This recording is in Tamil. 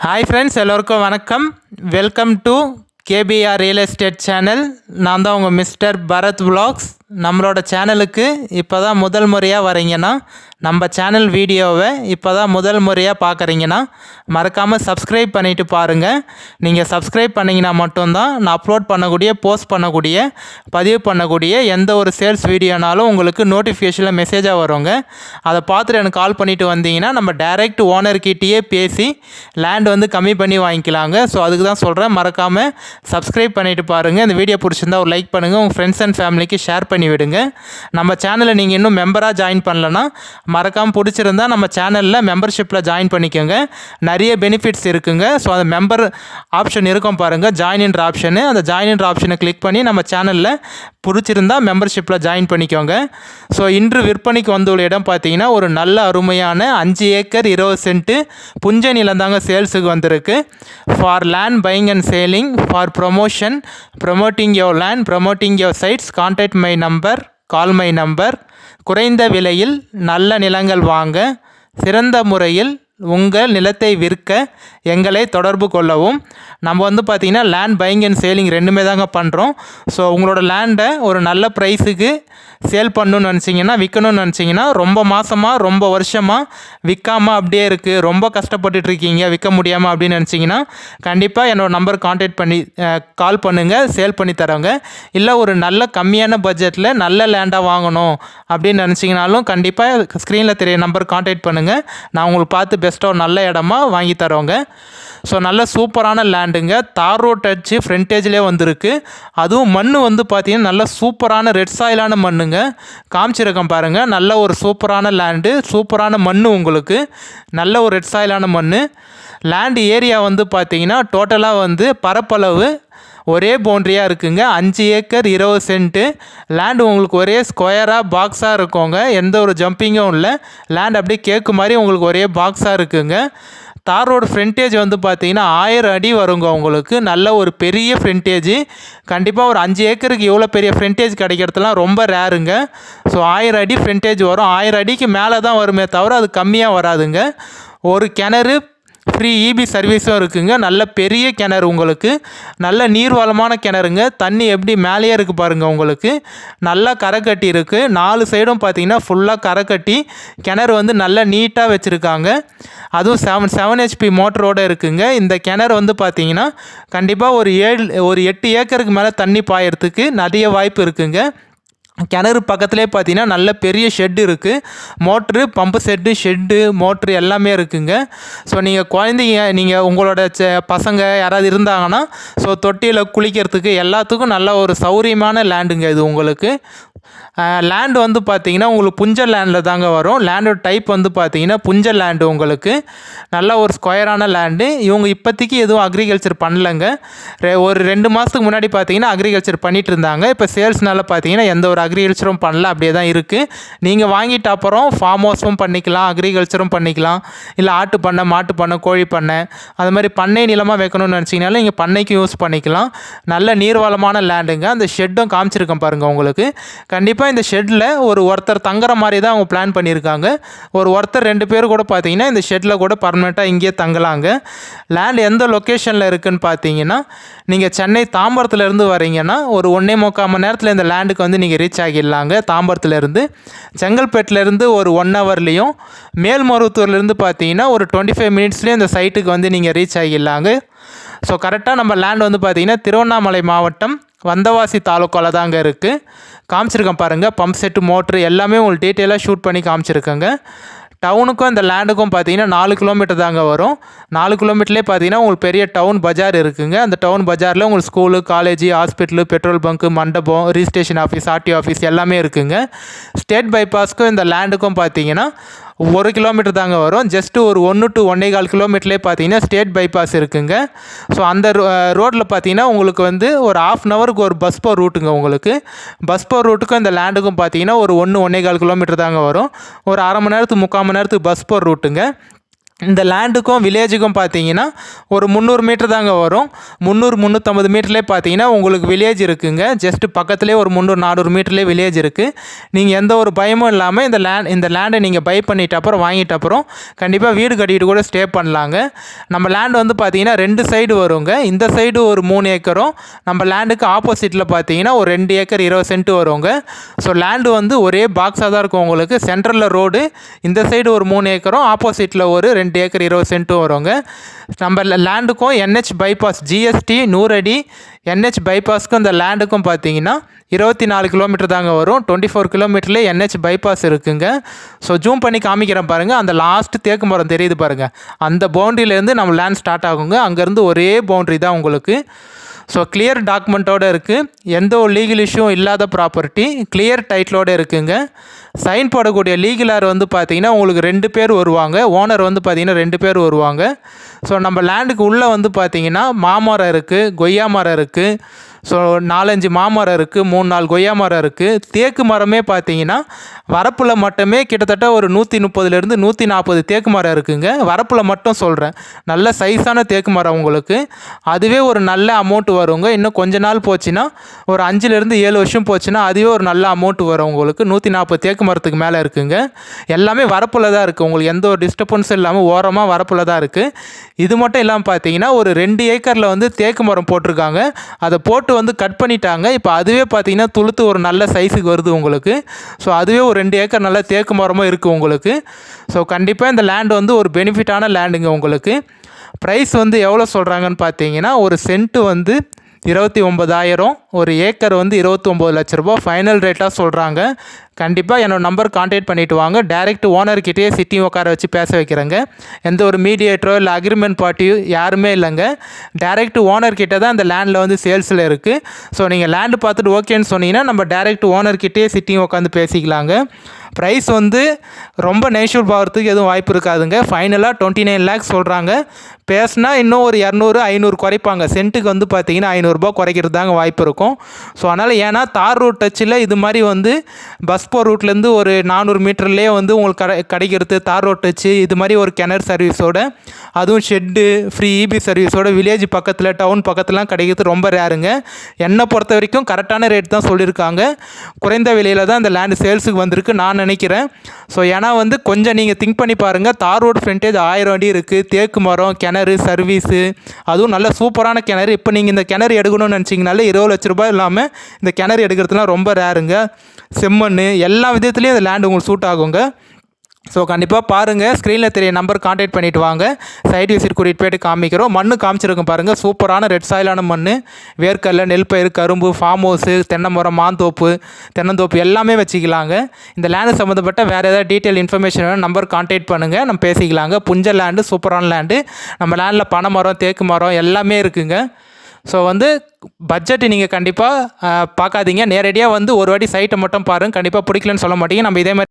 ஹாய் ஃப்ரெண்ட்ஸ், எல்லோருக்கும் வணக்கம். Welcome to KPR real estate channel. நான் தான் உங்கள் மிஸ்டர் பரத் விலாக்ஸ். நம்மளோட சேனலுக்கு இப்போ தான் முதல் முறையாக வரீங்கன்னா, நம்ம சேனல் வீடியோவை இப்போ தான் முதல் முறையாக பார்க்குறீங்கன்னா மறக்காமல் சப்ஸ்கிரைப் பண்ணிவிட்டு பாருங்கள். நீங்கள் சப்ஸ்கிரைப் பண்ணிங்கன்னா மட்டும்தான் நான் அப்லோட் பண்ணக்கூடிய, போஸ்ட் பண்ணக்கூடிய, பதிவு பண்ணக்கூடிய எந்த ஒரு சேல்ஸ் வீடியோனாலும் உங்களுக்கு நோட்டிஃபிகேஷனில் மெசேஜாக வருங்க. அதை பார்த்துட்டு எனக்கு கால் பண்ணிவிட்டு வந்தீங்கன்னா நம்ம டைரெக்ட் ஓனர்கிட்டயே பேசி லேண்ட் வந்து கம்மி பண்ணி வாங்கிக்கலாங்க. ஸோ அதுக்கு தான் சொல்கிறேன், மறக்காமல் சப்ஸ்கிரைப் பண்ணிவிட்டு பாருங்கள். இந்த வீடியோ பிடிச்சிருந்தா ஒரு லைக் பண்ணுங்கள், உங்கள் ஃப்ரெண்ட்ஸ் அண்ட் ஃபேமிலிக்கு ஷேர் பண்ணி விடுங்க. நம்ம சேனலை நீங்கள் இன்னும் மெம்பராக ஜாயின் பண்ணலன்னா மறக்காமல் பிடிச்சிருந்தா நம்ம சேனலில் மெம்பர்ஷிப்பில் ஜாயின் பண்ணிக்கோங்க. நிறைய பெனிஃபிட்ஸ் இருக்குங்க. ஸோ அந்த மெம்பர் ஆப்ஷன் இருக்கும் பாருங்கள், ஜாயின்ன்ற ஆப்ஷனு. அந்த ஜாயின்ன்ற ஆப்ஷனை கிளிக் பண்ணி நம்ம சேனலில் பிடிச்சிருந்தா மெம்பர்ஷிப்பில் ஜாயின் பண்ணிக்கோங்க. ஸோ இன்று விற்பனைக்கு வந்துள்ள இடம் பார்த்தீங்கன்னா ஒரு நல்ல அருமையான 5 ஏக்கர் 20 சென்ட்டு புஞ்ச நிலம் தாங்க சேல்ஸுக்கு வந்திருக்கு. For land buying and selling, for promotion, promoting your land, promoting your sites, contact my number, call my number. குறைந்த விலையில் நல்ல நிலங்கள் வாங்க, சிறந்த முறையில் உங்கள் நிலத்தை விற்க எங்களை தொடர்பு கொள்ளவும். நம்ம வந்து பார்த்திங்கன்னா லேண்ட் பையிங் அண்ட் சேலிங் ரெண்டுமே தாங்க பண்ணுறோம். ஸோ உங்களோட லேண்டை ஒரு நல்ல ப்ரைஸுக்கு சேல் பண்ணணும்னு நினச்சிங்கன்னா, விற்கணும்னு நினச்சிங்கன்னா, ரொம்ப மாதமாக ரொம்ப வருஷமாக விற்காமல் அப்படியே இருக்குது, ரொம்ப கஷ்டப்பட்டுட்ருக்கீங்க விற்க முடியாமல் அப்படின்னு நினச்சிங்கன்னா கண்டிப்பாக என்னோடய நம்பர் கான்டாக்ட் பண்ணி கால் பண்ணுங்கள், சேல் பண்ணி தரோங்க. இல்லை ஒரு நல்ல கம்மியான பட்ஜெட்டில் நல்ல லேண்டாக வாங்கணும் அப்படின்னு நினச்சிங்கனாலும் கண்டிப்பாக ஸ்க்ரீனில் தெரிய நம்பர் கான்டாக்ட் பண்ணுங்கள். நான் உங்களுக்கு பார்த்து பெஸ்ட்டாக ஒரு நல்ல இடமா வாங்கி தரோங்க. ஸோ நல்ல சூப்பரான லேண்டுங்க, தார் ரோட் டச்சு ஃப்ரண்டேஜ்லேயே வந்திருக்கு. அதுவும் மண் வந்து பார்த்திங்கன்னா நல்ல சூப்பரான ரெட் சாயிலான மண்ணுங்க. காமிச்சிருக்கேன் பாருங்கள், நல்ல ஒரு சூப்பரான லேண்டு, சூப்பரான மண், உங்களுக்கு நல்ல ஒரு ரெட் சாயிலான மண். லேண்டு ஏரியா வந்து பார்த்திங்கன்னா டோட்டலாக வந்து பரப்பளவு ஒரே பவுண்ட்ரியாக இருக்குங்க. 5 ஏக்கர் 20 சென்ட்டு லேண்டு உங்களுக்கு ஒரே ஸ்கொயராக பாக்ஸாக இருக்குங்க. எந்த ஒரு ஜம்பிங்கும் இல்லை. லேண்ட் அப்படியே கேக்கு மாதிரி உங்களுக்கு ஒரே பாக்ஸாக இருக்குங்க. தார் ரோடு ஃப்ரண்டேஜ் வந்து பார்த்தீங்கன்னா 1000 அடி வருங்க உங்களுக்கு. நல்ல ஒரு பெரிய ஃப்ரண்டேஜ். கண்டிப்பாக ஒரு 5 ஏக்கருக்கு இவ்வளோ பெரிய ஃப்ரண்டேஜ் கிடைக்கிறதுலாம் ரொம்ப ரேருங்க. ஸோ 1000 அடி ஃப்ரண்டேஜ் வரும். 1000 அடிக்கு மேலே தான் வருமே தவிர அது கம்மியாக வராதுங்க. ஒரு கிணறு ஃப்ரீ இபி சர்வீஸும் இருக்குங்க. நல்ல பெரிய கிணறு, உங்களுக்கு நல்ல நீர்வளமான கிணறுங்க. தண்ணி எப்படி மேலேயே இருக்குது பாருங்கள், உங்களுக்கு நல்லா கரை கட்டி இருக்குது. 4 சைடும் பார்த்தீங்கன்னா ஃபுல்லாக கரை கட்டி கிணறு வந்து நல்லா நீட்டாக வச்சுருக்காங்க. அதுவும் 7 HP மோட்டரோடு இருக்குங்க. இந்த கிணறு வந்து பார்த்தீங்கன்னா கண்டிப்பாக ஒரு 8 ஏக்கருக்கு மேலே தண்ணி பாயறதுக்கு நிறைய வாய்ப்பு இருக்குங்க. கிணறு பக்கத்துலேயே பார்த்தீங்கன்னா நல்ல பெரிய ஷெட்டு இருக்குது. Motor, pump set, shed, motor எல்லாமே இருக்குங்க. ஸோ நீங்கள் குழந்தைங்க, நீங்கள் உங்களோட பசங்க யாராவது இருந்தாங்கன்னா ஸோ தொட்டியில் குளிக்கிறதுக்கு எல்லாத்துக்கும் நல்ல ஒரு சௌரியமான லேண்டுங்க இது உங்களுக்கு. லேண்டு வந்து பார்த்தீங்கன்னா உங்களுக்கு புஞ்ச லேண்டில் தாங்க வரும். லேண்டோட டைப் வந்து பார்த்தீங்கன்னா புஞ்ச லேண்டு. உங்களுக்கு நல்ல ஒரு ஸ்கொயரான லேண்டு. இவங்க இப்போதைக்கு எதுவும் அக்ரிகல்ச்சர் பண்ணலைங்க. ஒரு 2 மாதத்துக்கு முன்னாடி பார்த்தீங்கன்னா அக்ரிகல்ச்சர் பண்ணிகிட்டு இருந்தாங்க. இப்போ சேல்ஸ்னால பார்த்தீங்கன்னா எந்த ஒரு அக்ரிகல்ச்சரும் பண்ணல, அப்படியே தான் இருக்குது. நீங்கள் வாங்கிட்ட அப்புறம் ஃபார்ம் ஹவுஸும் பண்ணிக்கலாம், அக்ரிகல்ச்சரும் பண்ணிக்கலாம். இல்லை ஆட்டு பண்ணை, மாட்டு பண்ணை, கோழி பண்ணை, அது மாதிரி பண்ணை நிலமாக வைக்கணும்னு நினச்சிங்கனாலும் இங்கே பண்ணைக்கு யூஸ் பண்ணிக்கலாம். நல்ல நீர்வளமான லேண்டுங்க. அந்த ஷெட்டும் காமிச்சிருக்கேன் பாருங்கள் உங்களுக்கு. கண்டிப்பாக இந்த ஷெட்டில் ஒருத்தர் தங்குற மாதிரி தான் அவங்க பிளான் பண்ணியிருக்காங்க. ஒருத்தர் 2 பேர் கூட பார்த்தீங்கன்னா இந்த ஷெட்டில் கூட பர்மனெண்ட்டாக இங்கேயே தங்கலாங்க. லேண்ட் எந்த லொக்கேஷனில் இருக்குதுன்னு பார்த்தீங்கன்னா, நீங்கள் சென்னை தாம்பரத்துலேருந்து வரீங்கன்னா ஒரு 1.25 மணி நேரத்தில் இந்த லேண்டுக்கு வந்து நீங்கள் ரீச் ஆகிடலாங்க. தாம்பரத்துலேருந்து செங்கல்பேட்டிலேருந்து ஒரு 1 ஹவர்லேயும், மேல்மருவத்தூர்லேருந்து பார்த்தீங்கன்னா ஒரு 25 மினிட்ஸ்லேயும் இந்த சைட்டுக்கு வந்து நீங்கள் ரீச் ஆகிடலாங்க. ஸோ கரெக்டாக நம்ம லேண்ட் வந்து பார்த்திங்கன்னா திருவண்ணாமலை மாவட்டம் வந்தவாசி தாலுக்காவில் தாங்க இருக்குது. காமிச்சிருக்கேன் பாருங்கள், பம்ப் செட்டு, மோட்ரு எல்லாமே உங்களுக்கு டீட்டெயிலாக ஷூட் பண்ணி காமிச்சிருக்கேங்க. டவுனுக்கும் இந்த லேண்டுக்கும் பார்த்தீங்கன்னா 4 கிலோமீட்டர் தாங்க வரும். 4 கிலோமீட்டர்லேயே பார்த்தீங்கன்னா உங்களுக்கு பெரிய டவுன் பஜார் இருக்குங்க. அந்த டவுன் பஜாரில் உங்களுக்கு school, college, hospital, petrol bunk, மண்டபம், ரிஜிஸ்ட்ரேஷன் ஆஃபீஸ், ஆர்டிஓ ஆஃபீஸ் எல்லாமே இருக்குங்க. ஸ்டேட் பைபாஸ்க்கும் இந்த லேண்டுக்கும் பார்த்தீங்கன்னா 1 கிலோமீட்டர் தாங்க வரும். ஜஸ்ட்டு ஒரு 1 to 1.25 கிலோமீட்டர்லேயே பார்த்தீங்கன்னா ஸ்டேட் பைபாஸ் இருக்குங்க. ஸோ அந்த ரோட்டில் பார்த்தீங்கன்னா உங்களுக்கு வந்து ஒரு 1/2 ஹவருக்கு ஒரு பஸ் போகிற ரூட்டுங்க. உங்களுக்கு பஸ் போகிற ரூட்டுக்கும் இந்த லேண்டுக்கும் பார்த்தீங்கன்னா ஒரு 1-1.25 கிலோமீட்டர் தாங்க வரும். ஒரு 1/2 மணி நேரத்துக்கு 3/4 மணி நேரத்துக்கு பஸ் போகிற ரூட்டுங்க. இந்த லேண்டுக்கும் வில்லேஜுக்கும் பார்த்தீங்கன்னா ஒரு 300 மீட்டர் தாங்க வரும். 300-350 மீட்டர்லேயே பார்த்தீங்கன்னா உங்களுக்கு வில்லேஜ் இருக்குங்க. ஜஸ்ட்டு பக்கத்துலேயே ஒரு 300-400 மீட்டர்லேயே வில்லேஜ் இருக்குது. நீங்கள் எந்த ஒரு பயமும் இல்லாமல் இந்த லேண்டை நீங்கள் பை பண்ணிட்ட அப்புறம் வாங்கிட்ட அப்புறம் கண்டிப்பாக வீடு கட்டிட்டு கூட ஸ்டே பண்ணலாங்க. நம்ம லேண்டு வந்து பார்த்தீங்கன்னா 2 சைடு வருங்க. இந்த சைடு ஒரு 3 ஏக்கரும், நம்ம லேண்டுக்கு ஆப்போசிட்டில் பார்த்தீங்கன்னா ஒரு 2 ஏக்கர் 20 சென்ட் வருங்க. ஸோ லேண்டு வந்து ஒரே பாக்ஸாக தான் இருக்கும் உங்களுக்கு. சென்ட்ரலில் ரோடு, இந்த சைடு ஒரு 3 ஏக்கரும், ஆப்போசிட்டில் ஒரு 2 ஏக்கர் 20 சென்ட்டும் வருங்க. நம்ம லேண்டுக்கும் NH பைபாஸ் GST 100 அடி NH பைபாஸ்க்கும் இந்த லேண்டுக்கும் பார்த்தீங்கன்னா 24 கிலோமீட்டர் தாங்க வரும். 24 கிலோமீட்டர்லேயே NH பைபாஸ் இருக்குங்க. ஸோ ஜூம் பண்ணி காமிக்கிறேன் பாருங்கள். அந்த லாஸ்ட் தேக்கு மரம் தெரியுது பாருங்கள். அந்த பவுண்ட்ரியிலேருந்து நம்ம லேண்ட் ஸ்டார்ட் ஆகுங்க. அங்கேருந்து ஒரே பவுண்ட்ரி தான் உங்களுக்கு. ஸோ கிளியர் டாக்குமெண்ட்டோடு இருக்குது. எந்த ஒரு லீகல் இஷ்யூ இல்லாத ப்ராப்பர்ட்டி, கிளியர் டைட்டிலோடு இருக்குங்க. சைன் போடக்கூடிய லீகலார் வந்து பார்த்திங்கன்னா உங்களுக்கு 2 பேர் வருவாங்க. ஓனர் வந்து பார்த்திங்கன்னா 2 பேர் வருவாங்க. ஸோ நம்ம லேண்டுக்கு உள்ளே வந்து பார்த்திங்கன்னா மாமரம் இருக்குது, கொய்யா மரம் இருக்குது. ஸோ 4-5 மாமரம் இருக்குது, 3-4 கொய்யா மரம் இருக்குது. தேக்கு மரமே பார்த்தீங்கன்னா வரப்பில் மட்டுமே கிட்டத்தட்ட ஒரு 130லேருந்து 140 தேக்கு மரம் இருக்குங்க. வரப்பில் மட்டும் சொல்கிறேன். நல்ல சைஸான தேக்கு மரம் உங்களுக்கு. அதுவே ஒரு நல்ல அமௌண்ட் வருங்க. இன்னும் கொஞ்ச நாள் போச்சுன்னா, ஒரு 5லேருந்து 7 வருஷம் போச்சுன்னா அதுவே ஒரு நல்ல அமௌண்ட் வரும் உங்களுக்கு. 140 தேக்கு மரத்துக்கு மேலே இருக்குங்க. எல்லாமே வரப்பில் தான் இருக்குது. உங்களுக்கு எந்த ஒரு டிஸ்டர்பன்ஸும் இல்லாமல் ஓரமாக வரப்பில் தான் இருக்குது. இது மட்டும் இல்லாமல் பார்த்தீங்கன்னா ஒரு 2 ஏக்கரில் வந்து தேக்கு மரம் போட்டிருக்காங்க. அதை போட்டு வந்து கட் பண்ணிட்டாங்க. இப்போ அதுவே பார்த்தீங்கன்னா துளுத்து ஒரு நல்ல சைஸுக்கு வருது உங்களுக்கு. ஸோ அதுவே ஒரு 2 ஏக்கர் நல்ல தேக்கு மரமும் இருக்குது உங்களுக்கு. ஸோ கண்டிப்பாக இந்த லேண்டு வந்து ஒரு பெனிஃபிட்டான லேண்டுங்க உங்களுக்கு. ப்ரைஸ் வந்து எவ்வளோ சொல்கிறாங்கன்னு பார்த்தீங்கன்னா ஒரு சென்ட்டு வந்து 29,000, ஒரு ஏக்கர் வந்து 29 லட்ச ரூபா ஃபைனல் ரேட்டாக சொல்கிறாங்க. கண்டிப்பாக என்னோடய நம்பர் கான்டாக்ட் பண்ணிவிட்டு வாங்க. டைரெக்ட் ஓனர்கிட்டயே சிட்டி உட்கார வச்சு பேச வைக்கிறேங்க. எந்த ஒரு மீடியேட்டரோ இல்லை அக்ரிமெண்ட் பார்ட்டியோ யாருமே இல்லைங்க. டைரெக்ட் ஓனர்கிட்ட தான் இந்த லேண்டில் வந்து சேல்ஸில் இருக்குது. ஸோ நீங்கள் லேண்டு பார்த்துட்டு ஓகேன்னு சொன்னீங்கன்னா நம்ம டைரெக்ட் ஓனர்கிட்டயே சிட்டியும் உட்காந்து பேசிக்கலாங்க. ப்ரைஸ் வந்து ரொம்ப நெகோஷியபிள் ஆகிறதுக்கு எதுவும் வாய்ப்பு இருக்காதுங்க. ஃபைனலாக 29 லேக்ஸ் சொல்கிறாங்க. பேசினா இன்னும் ஒரு 200-500 குறைப்பாங்க. சென்ட்டுக்கு வந்து பார்த்தீங்கன்னா 500 ரூபா குறைக்கிறது தாங்க வாய்ப்பு இருக்கும். ஸோ அதனால் ஏன்னா தார் ரோட் டச்சில் இது மாதிரி வந்து பஸ் போர் ரூட்லேருந்து ஒரு 400 மீட்டர்லேயே வந்து உங்களுக்கு கிடைக்கிறது தார் ரோட் டச்சு. இது மாதிரி ஒரு கிணறு சர்வீஸோட, அதுவும் ஷெட்டு ஃப்ரீ EB சர்வீஸோட வில்லேஜ் பக்கத்தில் டவுன் பக்கத்துலாம் கிடைக்கிறது ரொம்ப ரேருங்க. என்னை பொறுத்த வரைக்கும் கரெக்டான ரேட் தான் சொல்லியிருக்காங்க. குறைந்த விலையில் தான் இந்த லேண்டு சேல்ஸுக்கு வந்திருக்கு நான் நினைக்கிறேன். ஸோ ஏன்னா வந்து கொஞ்சம் நீங்கள் திங்க் பண்ணி பாருங்கள். தார் ரோடு ஃப்ரண்டேஜ் 1000 அடி இருக்குது. தேக்கு மரம், கிணறு, சர்வீஸு, அதுவும் நல்ல சூப்பரான கிணறு. இப்போ நீங்கள் இந்த கிணறு எடுக்கணும்னு நினச்சிங்கனாலே 20 லட்ச ரூபாய் இல்லாமல் இந்த கிணறு எடுக்கிறதுலாம் ரொம்ப ரேருங்க. செம்மண் எல்லா விதத்துலேயும் இந்த லேண்டு உங்களுக்கு சூட் ஆகுங்க. ஸோ கண்டிப்பாக பாருங்கள். ஸ்க்ரீனில் தெரிய நம்பர் கான்டாக்ட் பண்ணிவிட்டு வாங்க. சைட் விசிட் கூட்டிகிட்டு போய்ட்டு காமிக்கிறோம். மண் காமிச்சிருக்கோம் பாருங்கள். சூப்பரான ரெட் சாயிலான மண். வேர்க்கடலை, நெல் பயிர், கரும்பு, ஃபார்ம் ஹவுஸு, தென்னை மரம், மாந்தோப்பு, தென்னந்தோப்பு எல்லாமே வச்சுக்கலாங்க. இந்த லேண்டு சம்மந்தப்பட்ட வேறு ஏதாவது டீட்டெயில் இன்ஃபர்மேஷன் வேணும் நம்பர் கான்டாக்ட் பண்ணுங்கள். நம்ம பேசிக்கலாங்க. புஞ்ச லேண்டு, சூப்பரான லேண்டு. நம்ம லேண்டில் பனை மரம், தேக்கு மரம் எல்லாமே இருக்குங்க. ஸோ வந்து பட்ஜெட்டு நீங்கள் கண்டிப்பாக பார்க்காதீங்க. நேரடியாக வந்து ஒரு வாட்டி சைட்டை மட்டும் பாருங்கள். கண்டிப்பாக பிடிக்கலன்னு சொல்ல மாட்டீங்க. நம்ம இதே மாதிரி